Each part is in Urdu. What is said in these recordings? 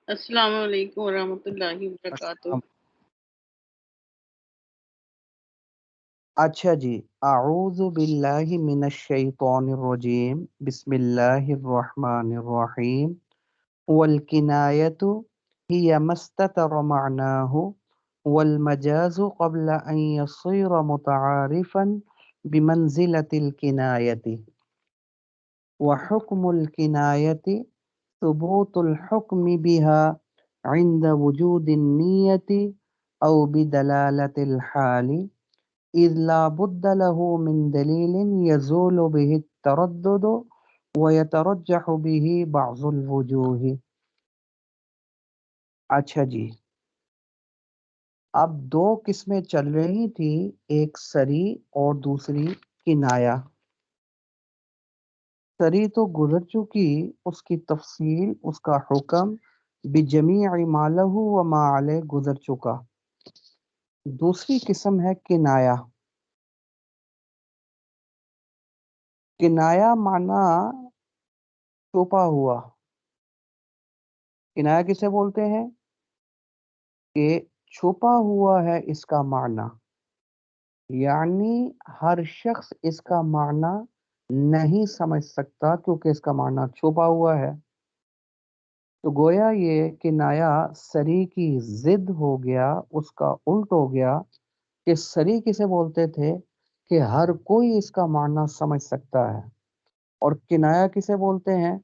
السلام علیکم ورحمۃ اللہ وبرکاتہ۔ السلام۔ اچھا جی، اعوذ باللہ من الشیطان الرجیم، بسم اللہ الرحمن الرحیم۔ والکنایۃ ہی ما استتر معناہ والمجاز قبل ان يصير متعارفا بمنزلة الکنایۃ وحکم الکنایۃ ثبوت الحکم بها عند وجود النیت او بدلالة الحال إذ لا بد له من دلیل يزول به التردد ويترجح به بعض الوجوه۔ اچھا جی، اب دو قسمیں چل رہی تھی، ایک سری اور دوسری کنایا۔ سری تو گزر چکی، اس کی تفصیل، اس کا حکم بجمیع ما له وما علیہ گزر چکا۔ دوسری قسم ہے کنایا۔ کنایا معنی چھپا ہوا۔ کنایا کسے بولتے ہیں کہ چھپا ہوا ہے اس کا معنی، یعنی ہر شخص اس کا معنی نہیں سمجھ سکتا کیونکہ اس کا معنی چھپا ہوا ہے۔ تو گویا یہ کنایا سری کی ضد ہو گیا، اس کا الٹ ہو گیا کہ سری کسے بولتے تھے کہ ہر کوئی اس کا معنی سمجھ سکتا ہے، اور کنایا کسے بولتے ہیں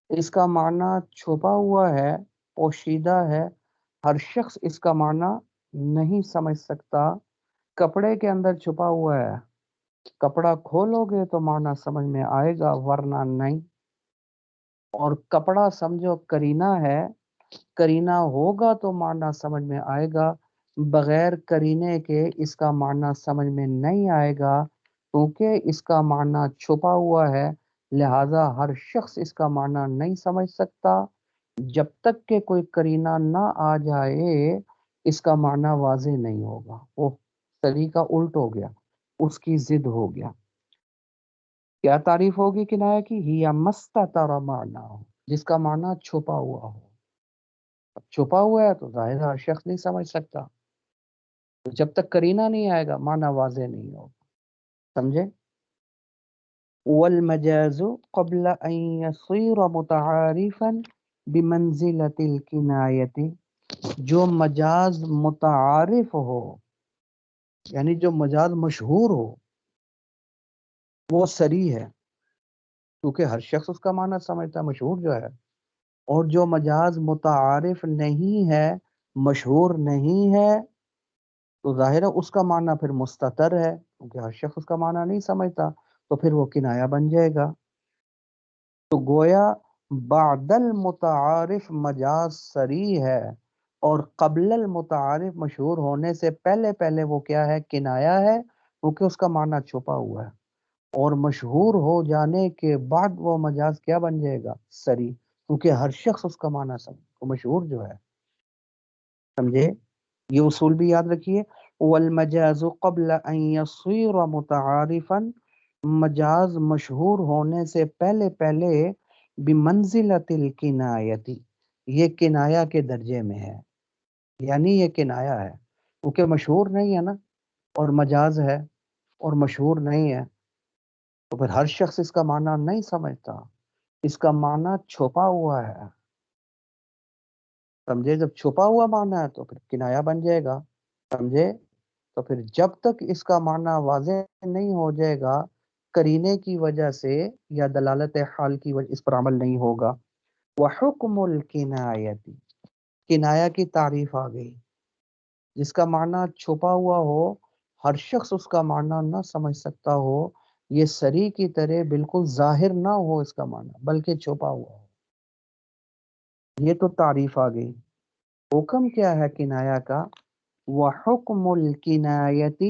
اس کا معنی چھپا ہوا ہے، پوشیدہ ہے، ہر شخص اس کا معنی نہیں سمجھ سکتا۔ کپڑے کے اندر چھپا ہوا ہے، کپڑا کھولو گے تو معنی سمجھ میں آئے گا ورنہ نہیں۔ اور کپڑا سمجھو کرینہ ہے، کرینہ ہوگا تو معنی سمجھ میں آئے گا، بغیر کرینے کے اس کا معنی سمجھ میں نہیں آئے گا، کیونکہ اس کا معنی چھپا ہوا ہے، لہذا ہر شخص اس کا معنی نہیں سمجھ سکتا جب تک کہ کوئی کرینہ نہ آ جائے، اس کا معنی واضح نہیں ہوگا۔ وہ سری کا الٹ ہو گیا، اس کی ضد ہو گیا۔ کیا تعریف ہوگی کنایا کی؟ ہی مستتر معنی، جس کا معنی چھپا ہوا ہو۔ اب چھپا ہوا ہے تو ظاہر ہے ہر شخص نہیں سمجھ سکتا، تو جب تک کرینہ نہیں آئے گا معنی واضح نہیں ہوگا۔ سمجھے؟ والمجاز قبل ان يصير متعارفا بمنزلة الکنایت، جو مجاز متعارف ہو، یعنی جو مجاز مشہور ہو، وہ سری ہے، کیونکہ ہر شخص اس کا معنی سمجھتا ہے، مشہور جو ہے۔ اور جو مجاز متعارف نہیں ہے، مشہور نہیں ہے، تو ظاہر ہے اس کا معنی پھر مستتر ہے، کیونکہ ہر شخص اس کا معنی نہیں سمجھتا، تو پھر وہ کنایا بن جائے گا۔ تو گویا بعد المتعارف مجاز سری ہے، اور قبل المتعارف مشہور ہونے سے پہلے پہلے وہ کیا ہے؟ کنایا ہے، کیونکہ اس کا معنی چھپا ہوا ہے۔ اور مشہور ہو جانے کے بعد وہ مجاز کیا بن جائے گا؟ سری، کیونکہ ہر شخص اس کا معنی سمجھے، مشہور جو ہے۔ سمجھے؟ یہ اصول بھی یاد رکھیے۔ والمجاز قبل ان يصير متعارفا، مجاز مشہور ہونے سے پہلے پہلے بمنزلۃ الکنایت، یہ کنایا کے درجے میں ہے، یعنی یہ کنایا ہے، کیونکہ مشہور نہیں ہے نا، اور مجاز ہے اور مشہور نہیں ہے، تو پھر ہر شخص اس کا معنی نہیں سمجھتا، اس کا معنی چھپا ہوا ہے۔ سمجھے؟ جب چھپا ہوا معنی ہے تو پھر کنایا بن جائے گا۔ سمجھے؟ تو پھر جب تک اس کا معنی واضح نہیں ہو جائے گا، کرینے کی وجہ سے یا دلالت حال کی وجہ، اس پر عمل نہیں ہوگا۔ وحکم الکنایت، کنایا کی تعریف آ گئی، جس کا معنی چھپا ہوا ہو، ہر شخص اس کا معنی نہ سمجھ سکتا ہو، یہ سری کی طرح بالکل ظاہر نہ ہو اس کا معنی، بلکہ چھپا ہوا ہو۔ یہ تو تعریف آ گئی۔ حکم کیا ہے کنایا کا؟ وحکم الکنایت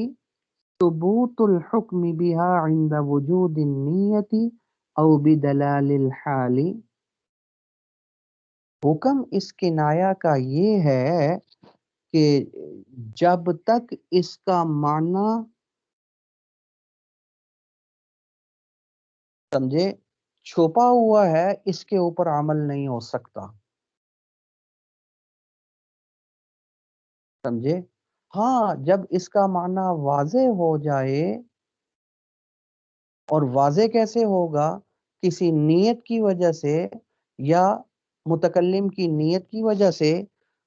ثبوت الحکم بها عند وجود النیت او بدلال الحال۔ حکم اس کنایا کا یہ ہے کہ جب تک اس کا معنی، سمجھے، چھپا ہوا ہے، اس کے اوپر عمل نہیں ہو سکتا۔ سمجھے؟ ہاں جب اس کا معنی واضح ہو جائے، اور واضح کیسے ہوگا؟ کسی نیت کی وجہ سے، یا متکلم کی نیت کی وجہ سے،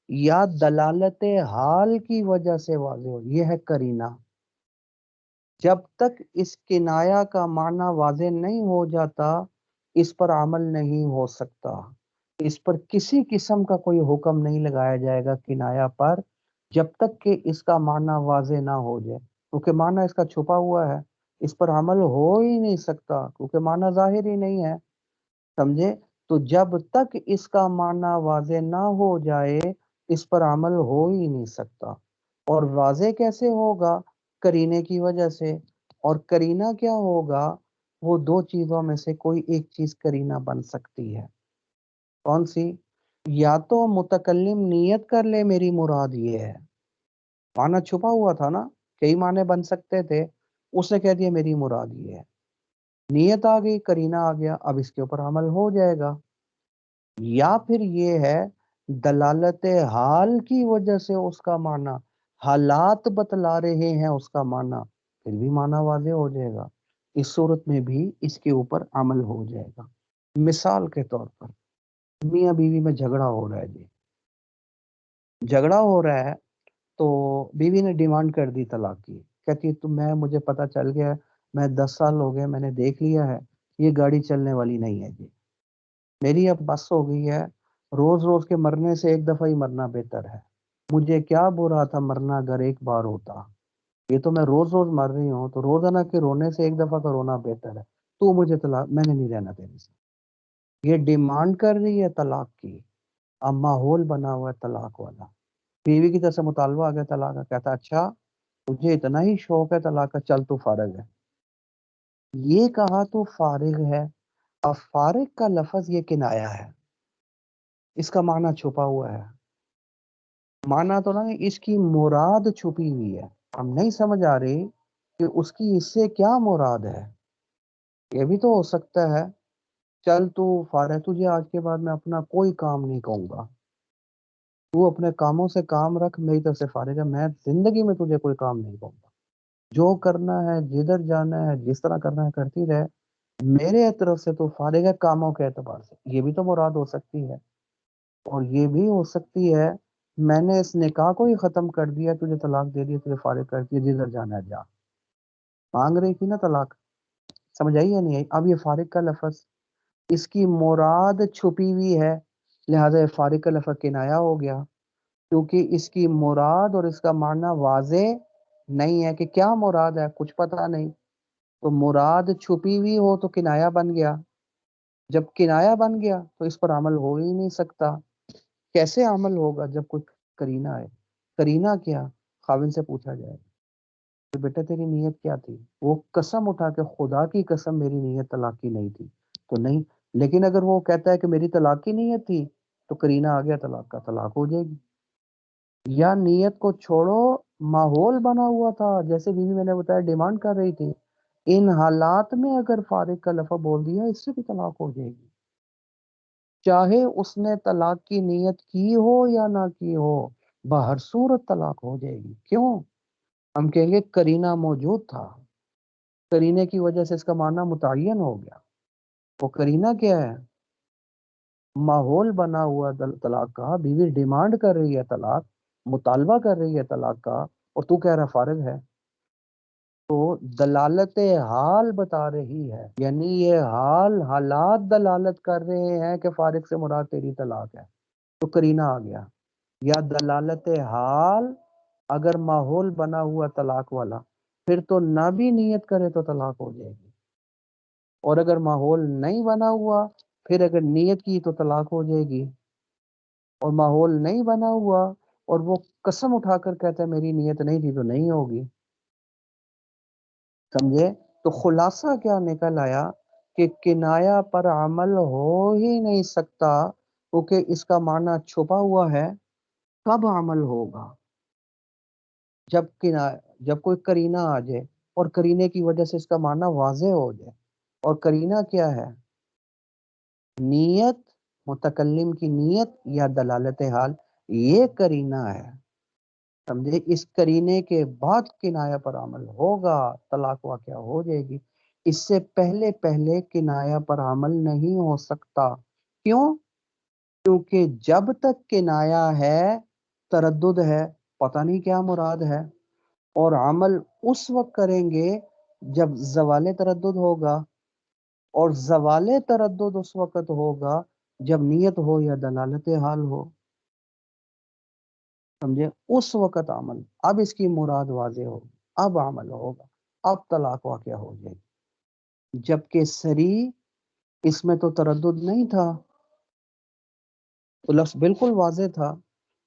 یا دلالت حال کی وجہ سے واضح ہو، یہ ہے قرینہ۔ جب تک اس کنایا کا معنی واضح نہیں ہو جاتا، اس پر عمل نہیں ہو سکتا، اس پر کسی قسم کا کوئی حکم نہیں لگایا جائے گا کنایا پر، جب تک کہ اس کا معنی واضح نہ ہو جائے، کیونکہ معنی اس کا چھپا ہوا ہے، اس پر عمل ہو ہی نہیں سکتا کیونکہ معنی ظاہر ہی نہیں ہے، سمجھے؟ تو جب تک اس کا معنی واضح نہ ہو جائے، اس پر عمل ہو ہی نہیں سکتا۔ اور واضح کیسے ہوگا؟ کرینے کی وجہ سے۔ اور کرینہ کیا ہوگا؟ وہ دو چیزوں میں سے کوئی ایک چیز کرینہ بن سکتی ہے۔ کون سی؟ یا تو متکلم نیت کر لے میری مراد یہ ہے، معنی چھپا ہوا تھا نا، کئی معنی بن سکتے تھے، اس نے کہہ دیا میری مراد یہ ہے، نیت آ گئی، کرینہ آ گیا، اب اس کے اوپر عمل ہو جائے گا۔ یا پھر یہ ہے دلالت حال کی وجہ سے اس کا معنی، حالات بتلا رہے ہیں اس کا معنی، پھر بھی معنی واضح ہو جائے گا، اس صورت میں بھی اس کے اوپر عمل ہو جائے گا۔ مثال کے طور پر میاں بیوی میں جھگڑا ہو رہا ہے جی، جھگڑا ہو رہا ہے تو بیوی نے ڈیمانڈ کر دی طلاق کی، کہتی ہے مجھے پتا چل گیا ہے، میں 10 سال ہو گئے، میں نے دیکھ لیا ہے یہ گاڑی چلنے والی نہیں ہے جی، میری اب بس ہو گئی ہے، روز روز کے مرنے سے ایک دفعہ ہی مرنا بہتر ہے، مجھے کیا برا تھا مرنا اگر ایک بار ہوتا، یہ تو میں روز روز مر رہی ہوں، تو روزانہ کے رونے سے ایک دفعہ کا رونا بہتر ہے، تو مجھے طلاق، میں نے نہیں رہنا تیرے سے۔ یہ ڈیمانڈ کر رہی ہے طلاق کی، اب ماحول بنا ہوا ہے طلاق والا، بیوی کی طرف سے مطالبہ آ گیا طلاق کا، کہتا اچھا تجھے اتنا ہی شوق ہے طلاق کا، چل تو فارغ ہے۔ یہ کہا تو فارغ ہے، اب فارغ کا لفظ یہ کنایا ہے، اس کا معنی چھپا ہوا ہے، معنی تو نہیں، اس کی مراد چھپی ہوئی ہے، ہم نہیں سمجھ آ رہی کہ اس کی اس سے کیا مراد ہے۔ یہ بھی تو ہو سکتا ہے چل تو فارغ، تجھے آج کے بعد میں اپنا کوئی کام نہیں کہوں گا، تو اپنے کاموں سے کام رکھ، میری طرف سے فارغ ہے، میں زندگی میں تجھے کوئی کام نہیں کہوں گا، جو کرنا ہے جدھر جانا ہے جس طرح کرنا ہے کرتی رہے، میرے طرف سے تو فارغ ہے کاموں کے اعتبار سے، یہ بھی تو مراد ہو سکتی ہے۔ اور یہ بھی ہو سکتی ہے میں نے اس نکاح کو ہی ختم کر دیا، تجھے طلاق دے دیا، تجھے فارغ کر دیا، جدھر جانا ہے جا، مانگ رہی تھی نا طلاق، سمجھ آئی یا نہیں آئی؟ اب یہ فارغ کا لفظ اس کی مراد چھپی ہوئی ہے، لہذا یہ فارغ کا لفظ کنایا ہو گیا، کیونکہ اس کی مراد اور اس کا معنی واضح نہیں ہے کہ کیا مراد ہے، کچھ پتہ نہیں، تو مراد چھپی ہوئی ہو تو کنایا بن گیا، جب کنایا بن گیا تو اس پر عمل ہو ہی نہیں سکتا۔ کیسے عمل ہوگا؟ جب کوئی کرینہ ہے، کرینہ کیا؟ خاوند سے پوچھا جائے کہ بیٹا تیری نیت کیا تھی؟ وہ قسم اٹھا کے خدا کی قسم میری نیت طلاق کی نہیں تھی، تو نہیں، لیکن اگر وہ کہتا ہے کہ میری طلاق کی نیت تھی تو کرینہ آ گیا طلاق کا، طلاق ہو جائے گی۔ یا نیت کو چھوڑو، ماحول بنا ہوا تھا، جیسے بیوی میں نے بتایا ڈیمانڈ کر رہی تھی، ان حالات میں اگر فارغ کا لفظ بول دیا اس سے بھی طلاق ہو جائے گی، چاہے اس نے طلاق کی نیت کی ہو یا نہ کی ہو، بہر صورت طلاق ہو جائے گی۔ کیوں؟ ہم کہیں گے کرینہ موجود تھا، کرینے کی وجہ سے اس کا معنی متعین ہو گیا۔ وہ کرینہ کیا ہے؟ ماحول بنا ہوا طلاق کا، بیوی ڈیمانڈ کر رہی ہے طلاق، مطالبہ کر رہی ہے طلاق کا، اور تو کہہ رہا فارغ ہے، تو دلالت حال بتا رہی ہے، یعنی یہ حالات دلالت کر رہے ہیں کہ فارغ سے مراد تیری طلاق ہے، تو کرینہ آ گیا۔ یا دلالت حال، اگر ماحول بنا ہوا طلاق والا، پھر تو نہ بھی نیت کرے تو طلاق ہو جائے گی، اور اگر ماحول نہیں بنا ہوا، پھر اگر نیت کی تو طلاق ہو جائے گی، اور ماحول نہیں بنا ہوا اور وہ قسم اٹھا کر کہتا ہے میری نیت نہیں تھی تو نہیں ہوگی، سمجھے؟ تو خلاصہ کیا نکل آیا کہ کنایا پر عمل ہو ہی نہیں سکتا، کیونکہ اس کا معنی چھپا ہوا ہے۔ کب عمل ہوگا؟ جب جب کوئی کرینہ آ جائے اور کرینے کی وجہ سے اس کا معنی واضح ہو جائے، اور کرینہ کیا ہے؟ نیت، متکلم کی نیت یا دلالت حال، یہ کرینہ ہے۔ سمجھے؟ اس کرینے کے بعد کنایا پر عمل ہوگا، طلاق واقع ہو جائے گی. اس سے پہلے پہلے کنایا پر عمل نہیں ہو سکتا. کیوں؟ کیونکہ جب تک کنایا ہے تردد ہے، پتہ نہیں کیا مراد ہے، اور عمل اس وقت کریں گے جب زوال تردد ہوگا، اور زوال تردد اس وقت ہوگا جب نیت ہو یا دلالت حال ہو. سمجھے؟ اس وقت عمل. اب اس کی مراد واضح ہوگی، اب عمل ہوگا، اب طلاق واقع ہو جائے گی. جبکہ سری اس میں تو تردد نہیں تھا، تو لفظ بالکل واضح تھا،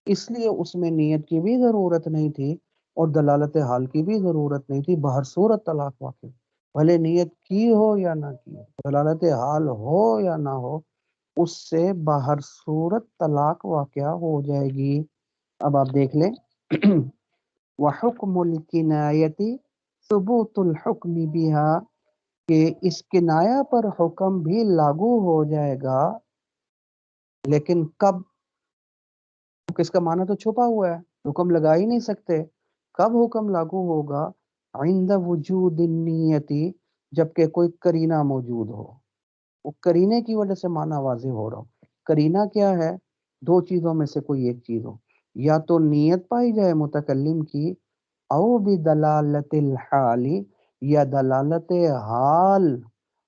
اس لیے اس میں نیت کی بھی ضرورت نہیں تھی اور دلالت حال کی بھی ضرورت نہیں تھی. بہر صورت طلاق واقع، بھلے نیت کی ہو یا نہ کی ہو، دلالت حال ہو یا نہ ہو، اس سے بہر صورت طلاق واقع ہو جائے گی. اب آپ دیکھ لیں وَحُكْمُ الْكِنَایَةِ ثُبُوتُ الْحُكْمِ بِهَا، کہ اس کنایا پر حکم بھی لاگو ہو جائے گا، لیکن کب؟ کس کا معنی تو چھپا ہوا ہے، حکم لگا ہی نہیں سکتے. کب حکم لاگو ہوگا؟ عند وجود النیتی، جبکہ کوئی کرینہ موجود ہو. وہ کرینے کی وجہ سے معنی واضح ہو رہا ہو. کرینہ کیا ہے؟ دو چیزوں میں سے کوئی ایک چیز ہو، یا تو نیت پائی جائے متکلم کی، او بدلالت الحال، یا دلالت حال،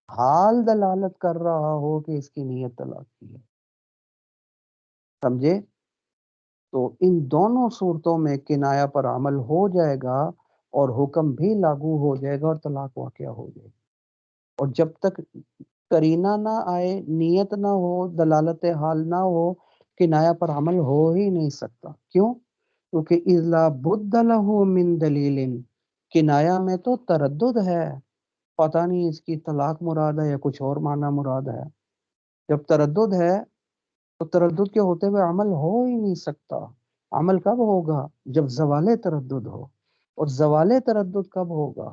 حال دلالت کر رہا ہو کہ اس کی نیت طلاق کی ہے. سمجھے؟ تو ان دونوں صورتوں میں کنایا پر عمل ہو جائے گا اور حکم بھی لاگو ہو جائے گا اور طلاق واقع ہو جائے گا. اور جب تک کرینہ نہ آئے، نیت نہ ہو، دلالت حال نہ ہو، کنایا پر عمل ہو ہی نہیں سکتا. کیوں؟ کیونکہ اذا بد له من دلیل، کنایا میں تو تردد ہے، پتہ نہیں اس کی طلاق مراد ہے یا کچھ اور معنی مراد ہے. جب تردد ہے تو تردد کے ہوتے ہوئے عمل ہو ہی نہیں سکتا. عمل کب ہوگا؟ جب زوال تردد ہو. اور زوال تردد کب ہوگا؟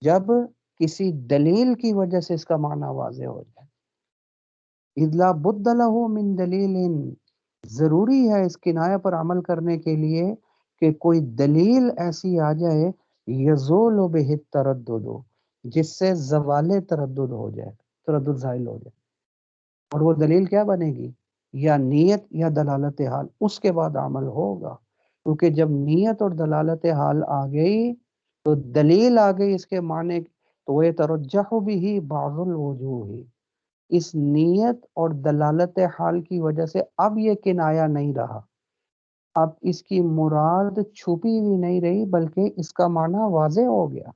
جب کسی دلیل کی وجہ سے اس کا معنی واضح ہو جائے. اذا بد له من دلیل، ضروری ہے اس کنایہ پر عمل کرنے کے لیے کہ کوئی دلیل ایسی آ جائے یزول بہ التردد، جس سے زوال تردد ہو جائے، تردد زائل ہو جائے. اور وہ دلیل کیا بنے گی؟ یا نیت یا دلالت حال. اس کے بعد عمل ہوگا، کیونکہ جب نیت اور دلالت حال آ گئی تو دلیل آ گئی اس کے معنی، تو وہ ترجح بھی بعض الوجوہ، اس نیت اور دلالت حال کی وجہ سے اب یہ کنایا نہیں رہا، اب اس کی مراد چھپی ہوئی نہیں رہی بلکہ اس کا معنی واضح ہو گیا.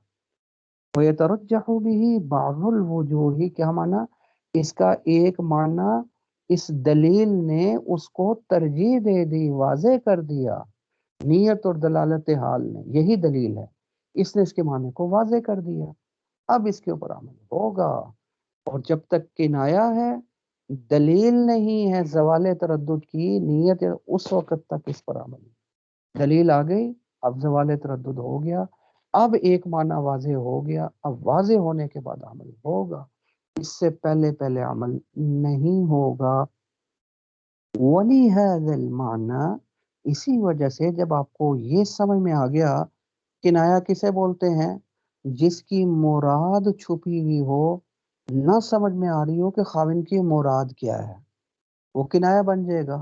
وَيَتَرَجَّحُ بِهِ بَعْضُ الْوُجُوهِ، کیا معنی؟ اس کا ایک معنی اس دلیل نے اس کو ترجیح دے دی، واضح کر دیا. نیت اور دلالت حال نے، یہی دلیل ہے، اس نے اس کے معنی کو واضح کر دیا. اب اس کے اوپر عمل ہوگا. اور جب تک کنایا ہے، دلیل نہیں ہے زوال تردد کی، نیت اس وقت تک اس پر عمل. دلیل آ گئی، اب زوال تردد ہو گیا، اب ایک معنی واضح ہو گیا، اب واضح ہونے کے بعد عمل ہوگا، اس سے پہلے پہلے عمل نہیں ہوگا. وَلِهَذَا الْمَعْنَى، اسی وجہ سے جب آپ کو یہ سمجھ میں آ گیا کنایا کسے بولتے ہیں؟ جس کی مراد چھپی ہوئی ہو، نہ سمجھ میں آ رہی ہو کہ خاوند کی مراد کیا ہے، وہ کنایا بن جائے گا.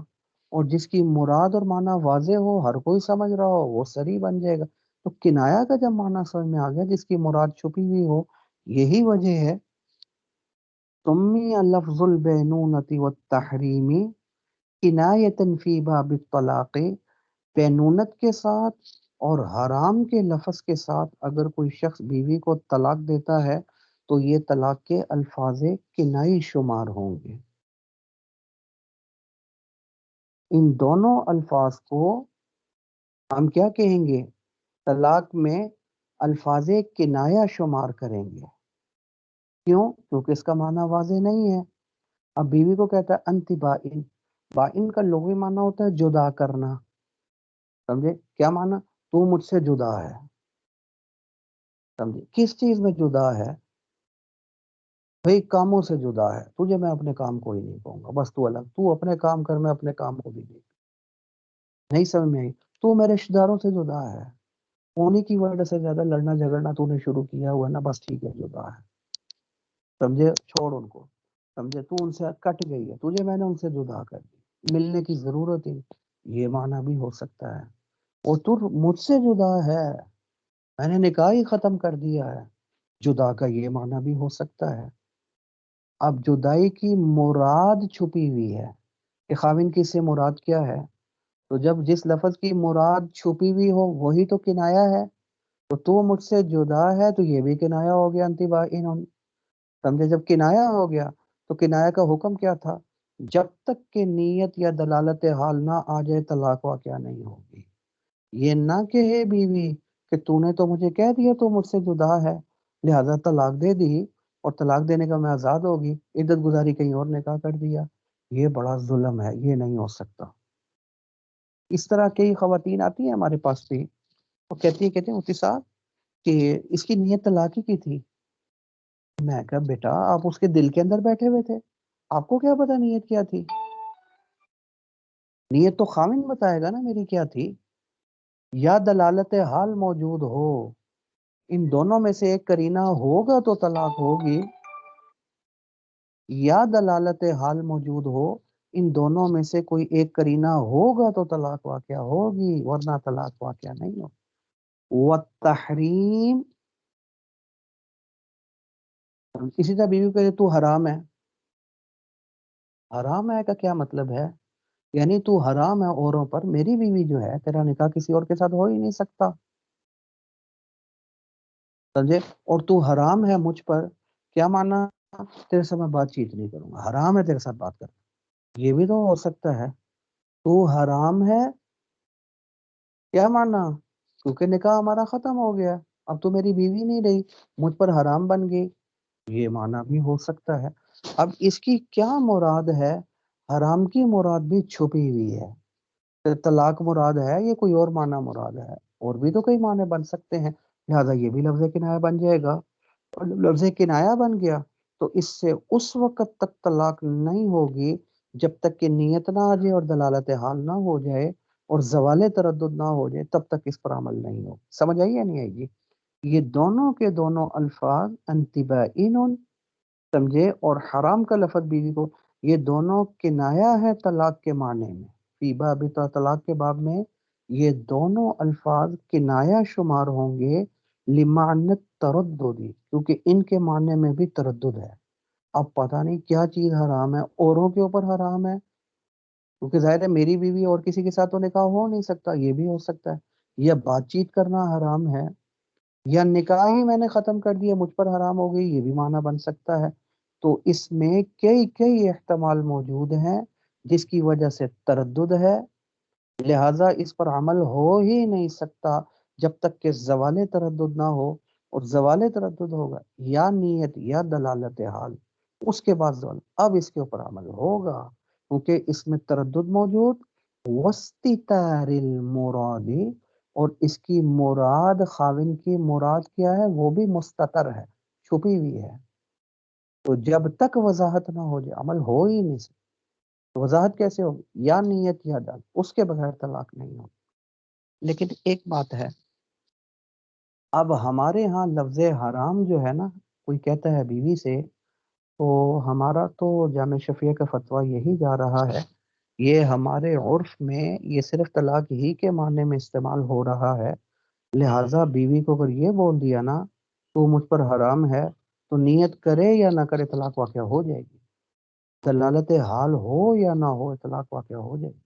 اور جس کی مراد اور معنی واضح ہو، ہر کوئی سمجھ رہا ہو، وہ سری بن جائے گا. تو کنایا کا جب معنی سمجھ میں آ گیا، جس کی مراد چھپی ہوئی ہو، یہی وجہ ہے سمی لفظ البینونۃ والتحریم کنایۃ فی باب الطلاق، بینونت کے ساتھ اور حرام کے لفظ کے ساتھ اگر کوئی شخص بیوی کو طلاق دیتا ہے تو یہ طلاق کے الفاظ کنائی شمار ہوں گے. ان دونوں الفاظ کو ہم کیا کہیں گے؟ طلاق میں الفاظ کنایا شمار کریں گے. کیوں؟ کیونکہ اس کا معنی واضح نہیں ہے. اب بیوی کو کہتا ہے انت بائن، بائن کا لغوی معنی ہوتا ہے جدا کرنا. سمجھے کیا معنی؟ تو مجھ سے جدا ہے. سمجھے کس چیز میں جدا ہے؟ بھئی کاموں سے جدا ہے، تجھے میں اپنے کام کو ہی نہیں کہوں گا، بس تو الگ، تو اپنے کام کر، میں اپنے کام کو بھی نہیں. نہیں سمجھ میں آئی؟ تو میرے رشتے داروں سے جدا ہے، انہیں کی وجہ سے زیادہ لڑنا جھگڑنا تو نے شروع کیا ہوا نا، بس ٹھیک ہے جدا ہے، سمجھے، چھوڑ ان کو، سمجھے، تو ان سے کٹ گئی ہے، تجھے میں نے ان سے جدا کر دی، ملنے کی ضرورت ہی، یہ معنی بھی ہو سکتا ہے۔ اور تو مجھ سے جدا ہے، میں نے نکاح ہی ختم کر دیا ہے، جدا کا یہ معنی بھی ہو سکتا ہے۔ اب جدائی کی مراد چھپی ہوئی ہے کہ خاوند کی سے مراد کیا ہے، تو جب جس لفظ کی مراد چھپی ہوئی ہو وہی تو کنایا ہے، تو مجھ سے جدا ہے تو یہ بھی کنایا ہو گیا، انتباہ، سمجھے، جب کنایا ہو گیا تو کنایا کا حکم کیا تھا، جب تک کہ نیت یا دلالت حال نہ آ جائے طلاق واقعہ نہیں ہوگی۔ یہ نہ کہے بیوی کہ تو نے تو مجھے کہہ دیا تو مجھ سے جدا ہے لہذا طلاق دے دی، اور طلاق دینے کا میں آزاد ہوگی، عدت گزاری کہیں اور نکاح کر دیا، یہ بڑا ظلم ہے، یہ نہیں ہو سکتا۔ اس طرح کئی خواتین آتی ہیں ہمارے پاس بھی، وہ کہتے ہیں مفتی صاحب کہ اس کی نیت طلاق ہی کی تھی۔ میں کہا بیٹا آپ اس کے دل کے اندر بیٹھے ہوئے تھے، آپ کو کیا پتا نیت کیا تھی؟ نیت تو خاوند بتائے گا نا میری کیا تھی۔ یا دلالت حال موجود ہو، ان دونوں میں سے ایک قرینہ ہوگا تو طلاق ہوگی، یا دلالت حال موجود ہو، ان دونوں میں سے کوئی ایک قرینہ ہوگا تو طلاق واقعہ ہوگی، ورنہ طلاق واقعہ نہیں ہو۔ والتحریم، اسی طرح بیوی کہے تو حرام ہے، حرام ہے کا کیا مطلب ہے؟ یعنی تو حرام ہے اوروں پر، میری بیوی جو ہے تیرا نکاح کسی اور کے ساتھ ہو ہی نہیں سکتا، سمجھے، اور تو حرام ہے مجھ پر، کیا مانا، تیرے سے میں بات چیت نہیں کروں گا، حرام ہے تیرے ساتھ بات کرنا، یہ بھی تو ہو سکتا ہے۔ تو حرام ہے، کیا مانا، کیونکہ نکاح ہمارا ختم ہو گیا، اب تو میری بیوی نہیں رہی، مجھ پر حرام بن گئی، یہ مانا بھی ہو سکتا ہے۔ اب اس کی کیا مراد ہے؟ حرام کی مراد بھی چھپی ہوئی ہے، طلاق مراد ہے یہ کوئی اور معنی مراد ہے، اور بھی تو کئی معنی بن سکتے ہیں، لہذا یہ بھی لفظ کنایہ بن جائے گا، اور جب لفظ کنایہ بن گیا تو اس سے اس وقت تک طلاق نہیں ہوگی جب تک کہ نیت نہ آ جائے اور دلالت حال نہ ہو جائے اور زوال تردد نہ ہو جائے، تب تک اس پر عمل نہیں ہو۔ سمجھ آئی یا نہیں آئی جی؟ یہ دونوں کے دونوں الفاظ انتباہین، سمجھے، اور حرام کا لفظ بیوی کو، یہ دونوں کنایا ہے طلاق کے معنی میں، فی باب طلاق کے باب میں یہ دونوں الفاظ کنایا شمار ہوں گے، لمعنت ترددی، کیونکہ ان کے معنی میں بھی تردد ہے، اب پتہ نہیں کیا چیز حرام ہے، اوروں کے اوپر حرام ہے، کیونکہ ظاہر ہے میری بیوی اور کسی کے ساتھ تو نکاح ہو نہیں سکتا، یہ بھی ہو سکتا ہے، یا بات چیت کرنا حرام ہے، یا نکاح ہی میں نے ختم کر دیا مجھ پر حرام ہو گئی، یہ بھی معنی بن سکتا ہے۔ تو اس میں کئی احتمال موجود ہیں جس کی وجہ سے تردد ہے، لہٰذا اس پر عمل ہو ہی نہیں سکتا جب تک کہ زوال تردد نہ ہو، اور زوال تردد ہوگا یا نیت یا دلالت حال، اس کے بعد زوال، اب اس کے اوپر عمل ہوگا، کیونکہ اس میں تردد موجود، وسطار المراد، اور اس کی مراد، خاوند کی مراد کیا ہے، وہ بھی مستتر ہے، چھپی ہوئی ہے، تو جب تک وضاحت نہ ہو جائے عمل ہو ہی نہیں سکتا۔ تو وضاحت کیسے ہوگی؟ یا نیت یا دل، اس کے بغیر طلاق نہیں ہوگی۔ لیکن ایک بات ہے، اب ہمارے ہاں لفظ حرام جو ہے نا، کوئی کہتا ہے بیوی سے، تو ہمارا تو جامع شفیع کا فتویٰ یہی جا رہا ہے، یہ ہمارے عرف میں یہ صرف طلاق ہی کے معنی میں استعمال ہو رہا ہے، لہٰذا بیوی کو اگر یہ بول دیا نا تو مجھ پر حرام ہے، تو نیت کرے یا نہ کرے طلاق واقع ہو جائے گی، دلالت حال ہو یا نہ ہو طلاق واقع ہو جائے گی،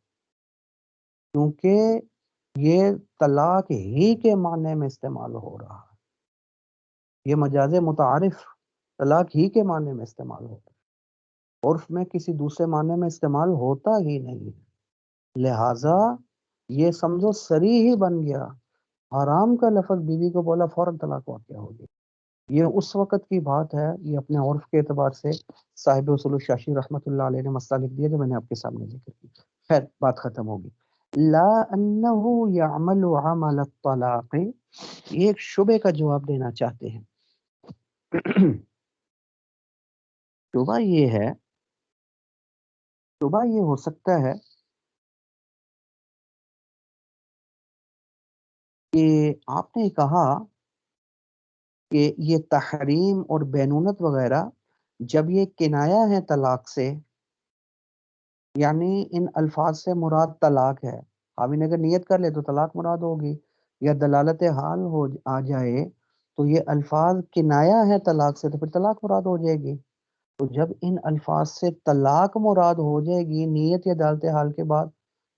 کیونکہ یہ طلاق ہی کے معنی میں استعمال ہو رہا ہے، یہ مجاز متعارف طلاق ہی کے معنی میں استعمال ہوتا ہے، عرف میں کسی دوسرے معنی میں استعمال ہوتا ہی نہیں ہے، لہٰذا یہ سمجھو سری ہی بن گیا، حرام کا لفظ بیوی کو بولا فوراً طلاق واقع ہو گئی، یہ اس وقت کی بات ہے، یہ اپنے عرف کے اعتبار سے صاحب اصول الشاشی رحمۃ اللہ علیہ نے مسئلہ لکھ دیا جو میں نے آپ کے سامنے ذکر کی، خیر بات ختم ہوگی۔ لا انه يعمل عمل الطلاق، یہ ایک شبے کا جواب دینا چاہتے ہیں۔ شبہ یہ ہے، شبہ یہ ہو سکتا ہے کہ آپ نے کہا کہ یہ تحریم اور بینونت وغیرہ جب یہ کنایا ہے طلاق سے، یعنی ان الفاظ سے مراد طلاق ہے، خاوند اگر نیت کر لے تو طلاق مراد ہوگی، یا دلالت حال ہو آ جائے تو یہ الفاظ کنایا ہے طلاق سے تو پھر طلاق مراد ہو جائے گی۔ تو جب ان الفاظ سے طلاق مراد ہو جائے گی نیت یا دلالت حال کے بعد،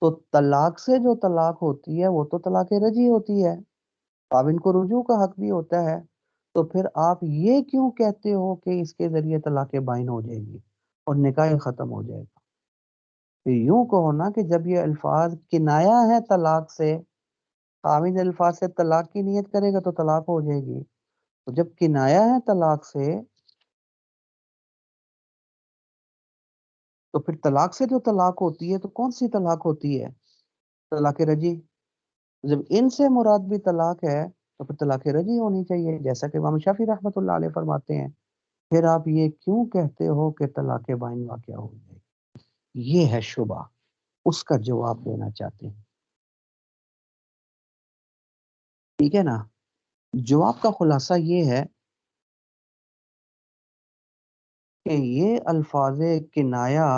تو طلاق سے جو طلاق ہوتی ہے وہ تو طلاق رجعی ہوتی ہے، خاوند کو رجوع کا حق بھی ہوتا ہے، تو پھر آپ یہ کیوں کہتے ہو کہ اس کے ذریعے طلاق بائن ہو جائے گی اور نکاح ختم ہو جائے گا؟ تو یوں کہو نا کہ جب یہ الفاظ کنایا ہے طلاق سے، خاوند الفاظ سے طلاق کی نیت کرے گا تو طلاق ہو جائے گی، تو جب کنایا ہے طلاق سے تو پھر طلاق سے جو طلاق ہوتی ہے تو کون سی طلاق ہوتی ہے؟ طلاق رجعی۔ جب ان سے مراد بھی طلاق ہے تو پھر طلاق رجعی ہونی چاہیے، جیسا کہ امام شافعی رحمۃ اللہ علیہ فرماتے ہیں۔ پھر آپ یہ کیوں کہتے ہو کہ طلاق بائن واقع ہو جائے گی؟ یہ ہے شبہ، اس کا جواب دینا چاہتے ہیں، ٹھیک ہے نا؟ جواب کا خلاصہ یہ ہے کہ یہ الفاظ کنایا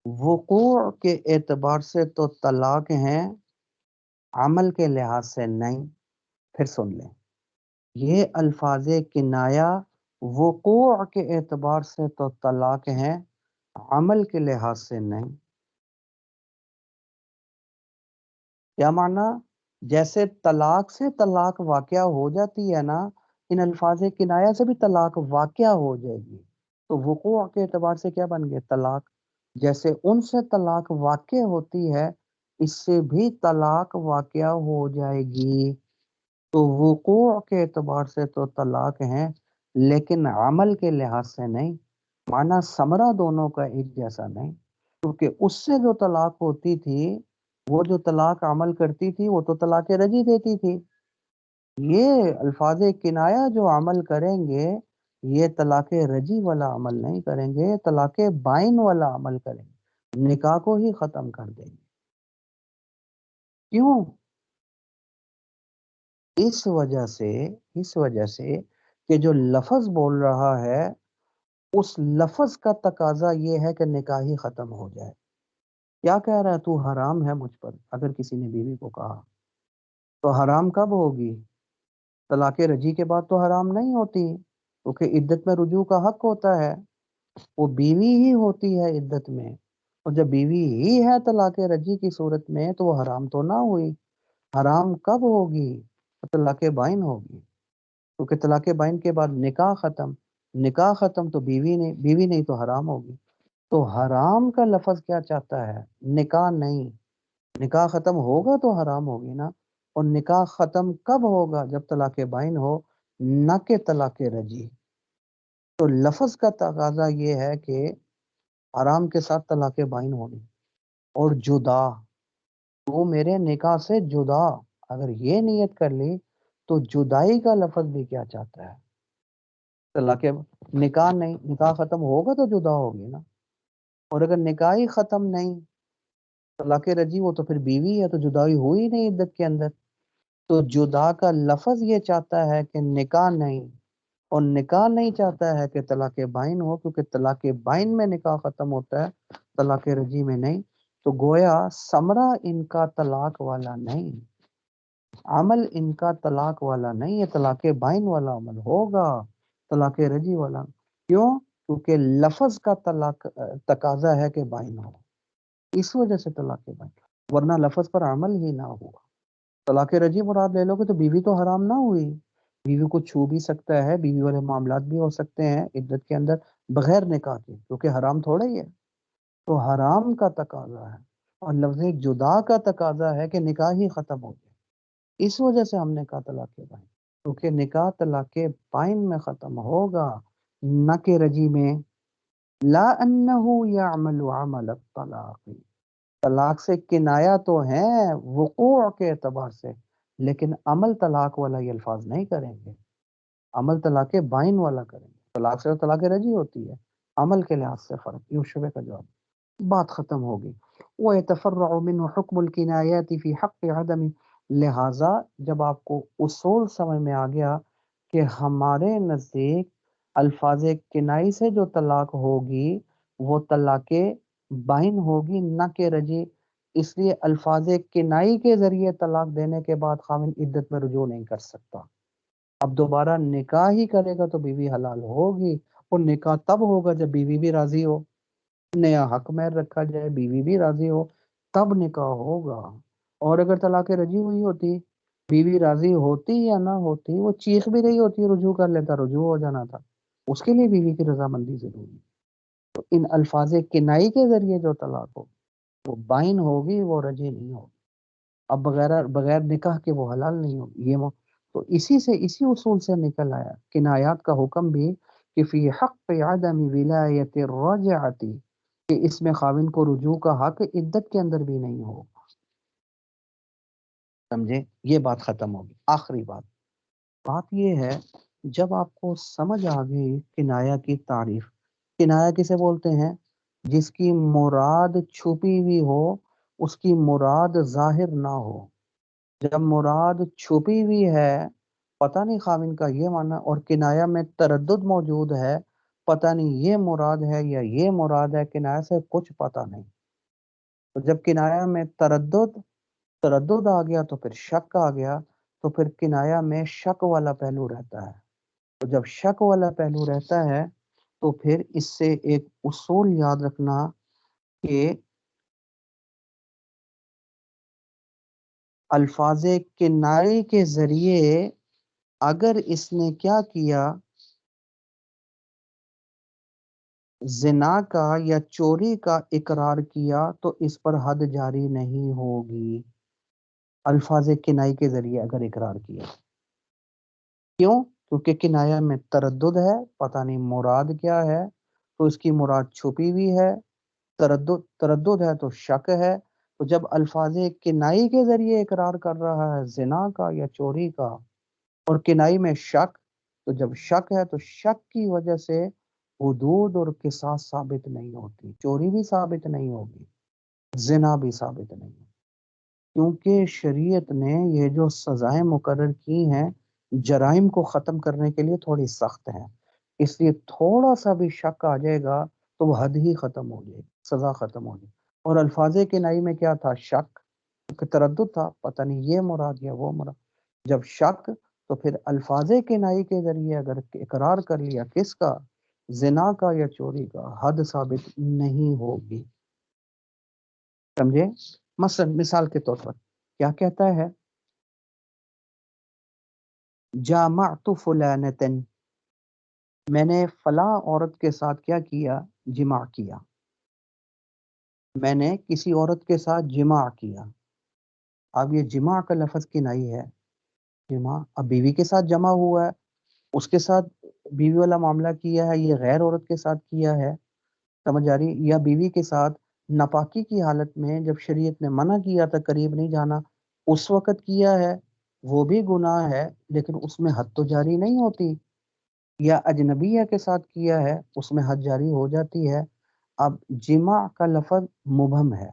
وقوع کے اعتبار سے تو طلاق ہیں، عمل کے لحاظ سے نہیں۔ پھر سن لیں، یہ الفاظ کنایا وقوع کے اعتبار سے تو طلاق ہیں، عمل کے لحاظ سے نہیں۔ کیا معنی؟ جیسے طلاق سے طلاق واقعہ ہو جاتی ہے نا، ان الفاظ کنایا سے بھی طلاق واقعہ ہو جائے گی، تو وقوع کے اعتبار سے کیا بن گئے؟ طلاق۔ جیسے ان سے طلاق واقع ہوتی ہے اس سے بھی طلاق واقعہ ہو جائے گی، تو وقوع کے اعتبار سے تو طلاق ہیں لیکن عمل کے لحاظ سے نہیں، معنی ثمرہ دونوں کا ایک جیسا نہیں، کیونکہ اس سے جو طلاق ہوتی تھی وہ جو طلاق عمل کرتی تھی وہ تو طلاق رجعی دیتی تھی، یہ الفاظ کنایا جو عمل کریں گے یہ طلاق رجعی والا عمل نہیں کریں گے، طلاق بائن والا عمل کریں گے، نکاح کو ہی ختم کر دیں گے۔ کیوں؟ اس وجہ سے کہ جو لفظ بول رہا ہے اس لفظ کا تقاضا یہ ہے کہ نکاح ہی ختم ہو جائے۔ کیا کہہ رہا ہے؟ تو حرام ہے مجھ پر، اگر کسی نے بیوی کو کہا تو حرام کب ہوگی؟ طلاق رجعی کے بعد تو حرام نہیں ہوتی، کیونکہ عدت میں رجوع کا حق ہوتا ہے، وہ بیوی ہی ہوتی ہے عدت میں، اور جب بیوی ہی ہے طلاق رجعی کی صورت میں تو وہ حرام تو نہ ہوئی۔ حرام کب ہوگی؟ طلاق بائن ہوگی، کیونکہ طلاق بائن کے بعد نکاح ختم، نکاح ختم تو بیوی نہیں تو حرام ہوگی۔ تو حرام کا لفظ کیا چاہتا ہے؟ نکاح نہیں، نکاح ختم ہوگا تو حرام ہوگی نا، اور نکاح ختم کب ہوگا؟ جب طلاق بائن ہو، نہ کہ طلاق رجعی۔ تو لفظ کا تقاضا یہ ہے کہ حرام کے ساتھ طلاق بائن ہونی، اور جدا، تو میرے نکاح سے جدا، اگر یہ نیت کر لی تو جدائی کا لفظ بھی کیا چاہتا ہے؟ طلاق۔ نکاح نہیں، نکاح ختم ہوگا تو جدا ہوگی نا، اور اگر نکاح ہی ختم نہیں، طلاق رجعی، وہ تو پھر بیوی ہے تو جدائی ہوئی نہیں عدت کے اندر، تو جدا کا لفظ یہ چاہتا ہے کہ نکاح نہیں، اور نکاح نہیں چاہتا ہے کہ طلاق بائن ہو، کیونکہ طلاق بائن میں نکاح ختم ہوتا ہے، طلاق رجعی میں نہیں، تو گویا ثمرہ ان کا طلاق والا نہیں، عمل ان کا طلاق والا نہیں ہے، طلاق بائن والا عمل ہوگا، طلاق رجعی والا کیوں؟ کیونکہ لفظ کا طلاق تقاضا ہے کہ بائن ہو، اس وجہ سے طلاق بائن، ورنہ لفظ پر عمل ہی نہ ہوا۔ طلاق رجعی مراد لے لو گے تو بیوی تو حرام نہ ہوئی، بیوی کو چھو بھی سکتا ہے، بیوی والے معاملات بھی ہو سکتے ہیں عدت کے اندر بغیر نکاح کے، کیونکہ حرام تھوڑا ہی ہے، تو حرام کا تقاضا ہے، اور لفظ جدا کا تقاضا ہے کہ نکاح ہی ختم ہو جائے، اس وجہ سے ہم نے کہا طلاق بائن، کیونکہ نکاح طلاق بائن میں ختم ہوگا، نہ کہ رجعی میں۔ لا انہ یعمل عمل الطلاق، طلاق سے کنایا تو ہیں وقوع کے اعتبار سے، لیکن عمل طلاق والا یہ الفاظ نہیں کریں گے، عمل طلاق بائن والا کریں گے، طلاق سے طلاق رجعی ہوتی ہے، عمل کے لحاظ سے فرق، یہ شبہ کا جواب، بات ختم ہوگی۔ وَيَتَفَرَّعُ مِنْهُ حُكْمُ الْكِنَايَاتِ فِي حَقِّ عَدَمِ لہٰذا جب آپ کو اصول سمجھ میں آ گیا کہ ہمارے نزدیک الفاظ کنائی سے جو طلاق ہوگی وہ طلاق بائن ہوگی نہ کہ رجی، اس لیے الفاظ کنائی کے ذریعے طلاق دینے کے بعد خاوند عدت میں رجوع نہیں کر سکتا۔ اب دوبارہ نکاح ہی کرے گا تو بیوی حلال ہوگی، اور نکاح تب ہوگا جب بیوی بھی راضی ہو، نیا حق مہر رکھا جائے، بیوی بھی راضی ہو، تب نکاح ہوگا۔ اور اگر طلاق رجی ہوئی ہوتی، بیوی راضی ہوتی یا نہ ہوتی، وہ چیخ بھی رہی ہوتی، رجوع کر لیتا، رجوع ہو جانا تھا، اس کے لیے بیوی کی رضامندی ضروری۔ تو ان الفاظ کنائی کے ذریعے جو طلاق ہو وہ بائن ہوگی، وہ رجی نہیں ہوگی، اب بغیر نکاح کے وہ حلال نہیں ہوگی۔ تو اسی اصول سے نکل آیا کنایات کا حکم بھی کہ فی حق عدم ولایت الرجعتی، کہ اس میں خاوند کو رجوع کا حق عدت کے اندر بھی نہیں ہوگا۔ سمجھے؟ یہ بات ختم ہوگی۔ آخری بات یہ ہے، جب آپ کو سمجھ آ گئی کنایا کی تعریف، کنایا کسے بولتے ہیں؟ جس کی مراد چھپی ہوئی ہو، اس کی مراد ظاہر نہ ہو۔ جب مراد چھپی ہوئی ہے، پتہ نہیں خاوند کا یہ معنی، اور کنایا میں تردد موجود ہے، پتہ نہیں یہ مراد ہے یا یہ مراد ہے، کنایا سے کچھ پتہ نہیں۔ تو جب کنایا میں تردد آ گیا تو پھر شک آ گیا، تو پھر کنایا میں شک والا پہلو رہتا ہے۔ تو جب شک والا پہلو رہتا ہے تو پھر اس سے ایک اصول یاد رکھنا کہ الفاظ کنائی کے ذریعے اگر اس نے کیا کیا، زنا کا یا چوری کا اقرار کیا، تو اس پر حد جاری نہیں ہوگی۔ الفاظ کنائی کے ذریعے اگر اقرار کیا، کیوں؟ کیونکہ کنایا میں تردد ہے، پتہ نہیں مراد کیا ہے، تو اس کی مراد چھپی ہوئی ہے، تردد ہے تو شک ہے۔ تو جب الفاظ کنائی کے ذریعے اقرار کر رہا ہے زنا کا یا چوری کا، اور کنائی میں شک، تو جب شک ہے تو شک کی وجہ سے حدود اور قصاص ثابت نہیں ہوتی، چوری بھی ثابت نہیں ہوگی، زنا بھی ثابت نہیں ہوگی، کیونکہ شریعت نے یہ جو سزائیں مقرر کی ہیں جرائم کو ختم کرنے کے لیے تھوڑی سخت ہیں، اس لیے تھوڑا سا بھی شک آ جائے گا تو وہ حد ہی ختم ہو جائے گی، سزا ختم ہو جائے گی۔ اور الفاظ کنائی میں کیا تھا؟ شک، تردد تھا، پتہ نہیں یہ مراد یا وہ مراد۔ جب شک، تو پھر الفاظ کنائی کے ذریعے اگر اقرار کر لیا کس کا؟ زنا کا یا چوری کا، حد ثابت نہیں ہوگی۔ سمجھے؟ مثلا مثال کے طور پر کیا کہتا ہے؟ جامعت فلانتن، میں نے فلاں عورت کے ساتھ کیا کیا؟ جماع کیا، میں نے کسی عورت کے ساتھ جماع کیا۔ اب یہ جماع کا لفظ کنائی ہے، جماع اب بیوی کے ساتھ جمع ہوا ہے، اس کے ساتھ بیوی والا معاملہ کیا ہے، یہ غیر عورت کے ساتھ کیا ہے، سمجھ آ رہی؟ یا بیوی کے ساتھ ناپاکی کی حالت میں جب شریعت نے منع کیا تھا قریب نہیں جانا، اس وقت کیا ہے، وہ بھی گناہ ہے، لیکن اس میں حد تو جاری نہیں ہوتی۔ یا اجنبیہ کے ساتھ کیا ہے، اس میں حد جاری ہو جاتی ہے۔ اب جماع کا لفظ مبہم ہے،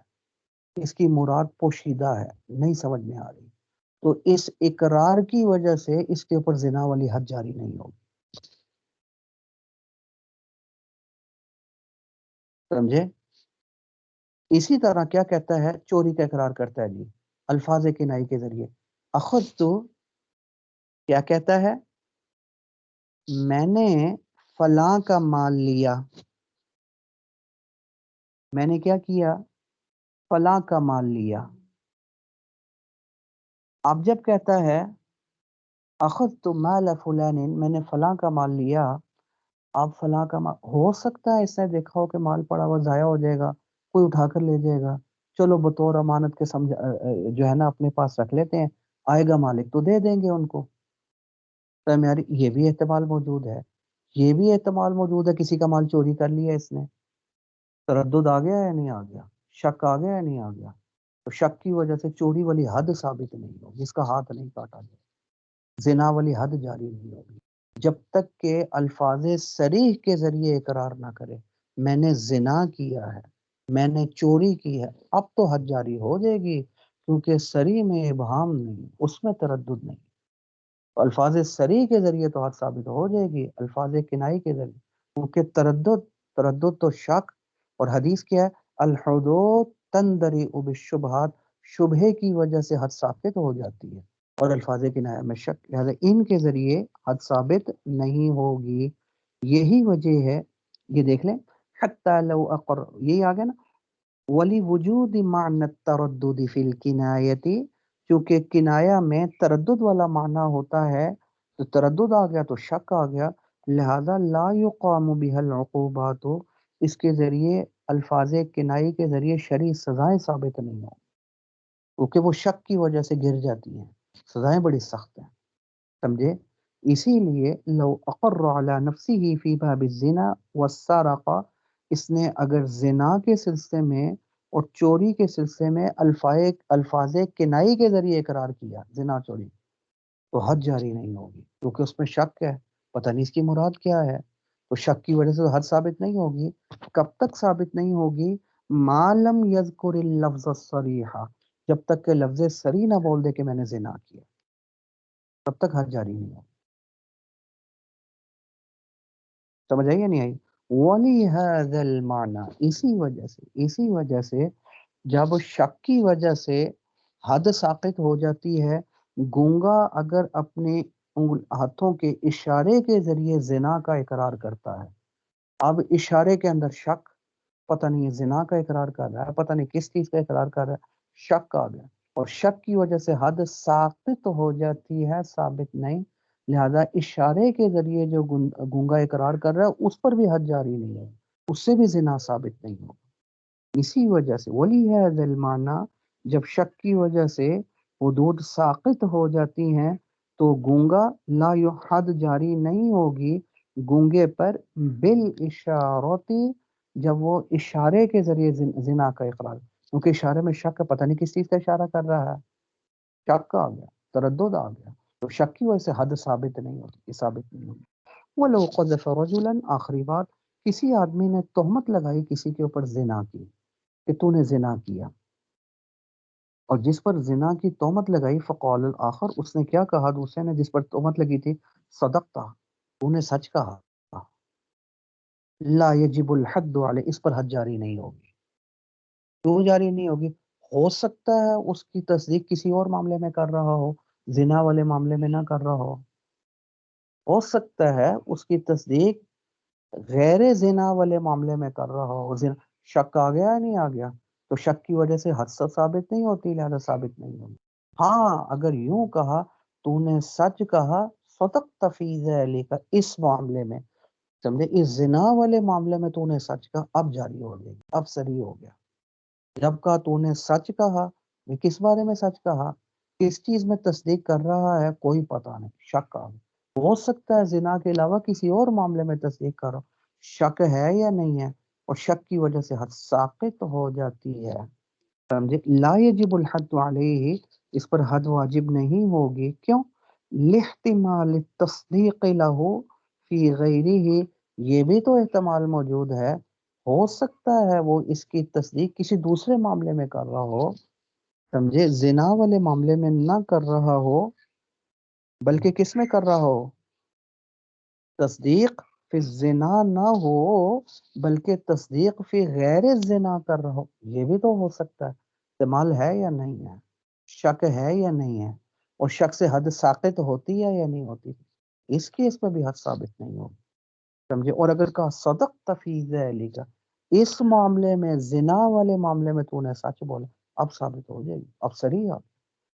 اس کی مراد پوشیدہ ہے، نہیں سمجھ میں آ رہی، تو اس اقرار کی وجہ سے اس کے اوپر زنا والی حد جاری نہیں ہوگی۔ سمجھے؟ اسی طرح کیا کہتا ہے؟ چوری کا اقرار کرتا ہے جی، الفاظ کنائی کے ذریعے، اخذت، کیا کہتا ہے؟ میں نے فلاں کا مال لیا، میں نے کیا کیا؟ فلاں کا مال لیا۔ اب جب کہتا ہے اخذت مال فلان، میں نے فلاں کا مال لیا، اب فلاں کا مال ہو سکتا ہے اس نے دیکھا ہو کہ مال پڑا ہوا ضائع ہو جائے گا، کوئی اٹھا کر لے جائے گا، چلو بطور امانت کے جو ہے نا اپنے پاس رکھ لیتے ہیں، آئے گا مالک تو دے دیں گے ان کو۔ یہ بھی احتمال موجود ہے، یہ بھی احتمال موجود ہے کسی کا مال چوری کر لیا اس نے، تردد آ گیا یا نہیں آ گیا؟ شک آ گیا یا نہیں آ گیا؟ تو شک کی وجہ سے چوری والی حد ثابت نہیں ہوگی، اس کا ہاتھ نہیں کاٹا جائے، زنا والی حد جاری نہیں ہوگی، جب تک کہ الفاظ صریح کے ذریعے اقرار نہ کرے میں نے زنا کیا ہے، میں نے چوری کی ہے، اب تو حد جاری ہو جائے گی، کیونکہ سری میں ابہام نہیں، اس میں تردد نہیں. تو الفاظ سری کے ذریعے تو حد ثابت ہو جائے گی، الفاظ کنائی کے ذریعے، کیونکہ تردد تو شک، اور حدیث کیا ہے، الحدود تندری بالشبہات، شبہے کی وجہ سے حد ثابت ہو جاتی ہے، اور الفاظ کنایہ میں شک، لہذا ان کے ذریعے حد ثابت نہیں ہوگی. یہی وجہ ہے، یہ دیکھ لیں، حتی لو اقر، یہی آگے نا، ولی وجود معنی التردد فی الکنایتی، چونکہ کنایا میں تردد والا معنی ہوتا ہے، تو تردد آ گیا تو شک آ گیا، لہذا لا یقام بها العقوبات، اس کے ذریعے الفاظ کنائی کے ذریعے شرعی سزائیں ثابت نہیں ہوں، کیونکہ وہ شک کی وجہ سے گر جاتی ہیں، سزائیں بڑی سخت ہیں، سمجھے. اسی لیے لو اقر علی نفسه فی باب الزنا والسرقہ، اس نے اگر زنا کے سلسلے میں اور چوری کے سلسلے میں الفاظ کنائی کے ذریعے اقرار کیا، زنا چوری، تو حد جاری نہیں ہوگی، کیونکہ اس میں شک ہے، پتہ نہیں اس کی مراد کیا ہے، تو شک کی وجہ سے تو حد ثابت نہیں ہوگی. کب تک ثابت نہیں ہوگی؟ ما لم یذکر اللفظ الصریحہ، جب تک کہ لفظ صریح نہ بول دے کہ میں نے زنا کیا، تب تک حد جاری نہیں ہوگی. سمجھ آئی یا نہیں آئی؟ وَلِهَذَا الْمَعْنَى، اسی وجہ سے جب شک کی وجہ سے حد ساقط ہو جاتی ہے، گونگا اگر اپنے ہاتھوں کے اشارے کے ذریعے زنا کا اقرار کرتا ہے، اب اشارے کے اندر شک، پتہ نہیں زنا کا اقرار کر رہا ہے، پتہ نہیں کس چیز کا اقرار کر رہا ہے، شک آ گیا، اور شک کی وجہ سے حد ساقط ہو جاتی ہے، ثابت نہیں، لہذا اشارے کے ذریعے جو گونگا اقرار کر رہا ہے اس پر بھی حد جاری نہیں ہے، اس سے بھی زنا ثابت نہیں ہوگا. اسی وجہ سے ولی ہے ذلمانہ، جب شک کی وجہ سے حدود ساقط ہو جاتی ہیں تو گونگا لا حد جاری نہیں ہوگی گونگے پر بالاشارتی، جب وہ اشارے کے ذریعے زنا کا اقرار، کیونکہ اشارے میں شک ہے، پتہ نہیں کس چیز کا اشارہ کر رہا ہے، شک آ گیا، تردد آ گیا، تو شک کی وجہ سے حد ثابت نہیں ہوتی، ثابت نہیں ہوتی. وَلَوْ قَذَفَ رَجُلًا، آخری بات، کسی آدمی نے تہمت لگائی کسی کے اوپر زنا کی کہ تو نے زنا کیا، اور جس پر زنا کی تہمت لگائی، فقال الآخر، اس نے کیا کہا دوسرے نے جس پر تہمت لگی تھی، صدقتا، تو نے سچ کہا، لا یجب الحد علیہ، اس پر حد جاری نہیں ہوگی. کیوں جاری نہیں ہوگی؟ ہو سکتا ہے اس کی تصدیق کسی اور معاملے میں کر رہا ہو، زنا والے معاملے میں نہ کر رہا ہو سکتا ہے اس کی تصدیق غیر زنا والے معاملے میں کر رہا ہو، شک آ گیا یا نہیں آ گیا؟ تو شک کی وجہ سے حد ثابت نہیں ہوتی، لہذا ثابت نہیں ہوگی. ہاں اگر یوں کہا تو نے سچ کہا، صدقت فی ذلک، اس معاملے میں، سمجھے، اس زنا والے معاملے میں تو نے سچ کہا، اب جاری ہو گئی، اب صحیح ہو گیا. جب کہا تو نے سچ کہا، میں کس بارے میں سچ کہا، کس چیز میں تصدیق کر رہا ہے، کوئی پتہ نہیں، شک آ گیا. ہو سکتا ہے زنا کے علاوہ کسی اور معاملے میں تصدیق کرو، شک ہے یا نہیں ہے، اور شک کی وجہ سے حد ساقط ہو جاتی ہے، سمجھے. لا یجب الحد علیہ، اس پر حد واجب نہیں ہوگی، کیوں؟ لاحتمال التصدیق لہ فی غیرہ، یہ بھی تو احتمال موجود ہے، ہو سکتا ہے وہ اس کی تصدیق کسی دوسرے معاملے میں کر رہا ہو، سمجھے، زنا والے معاملے میں نہ کر رہا ہو، بلکہ کس میں کر رہا ہو، تصدیق فی الزنا نہ ہو، بلکہ تصدیق فی غیر الزنا کر رہا ہو، یہ بھی تو ہو سکتا ہے. احتمال ہے یا نہیں ہے، شک ہے یا نہیں ہے، اور شک سے حد ساقط ہوتی ہے یا نہیں ہوتی، اس پر بھی حد ثابت نہیں ہوگی، سمجھے. اور اگر کہا صدقت فی ذلک، اس معاملے میں، زنا والے معاملے میں تو نے سچ بولا، اب ثابت ہو جائے گی، اب صریح،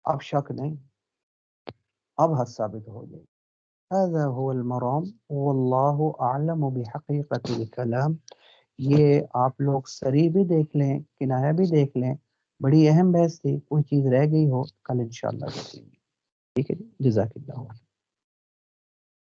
اب شک نہیں، اب حد ثابت ہو جائے گی. هذا هو المرام واللہ اعلم بحقیقت الکلام. یہ آپ لوگ سری بھی دیکھ لیں، کنایہ بھی دیکھ لیں، بڑی اہم بحث تھی، کوئی چیز رہ گئی ہو کل انشاءاللہ دیکھیں گے. ٹھیک ہے جی، جزاک اللہ.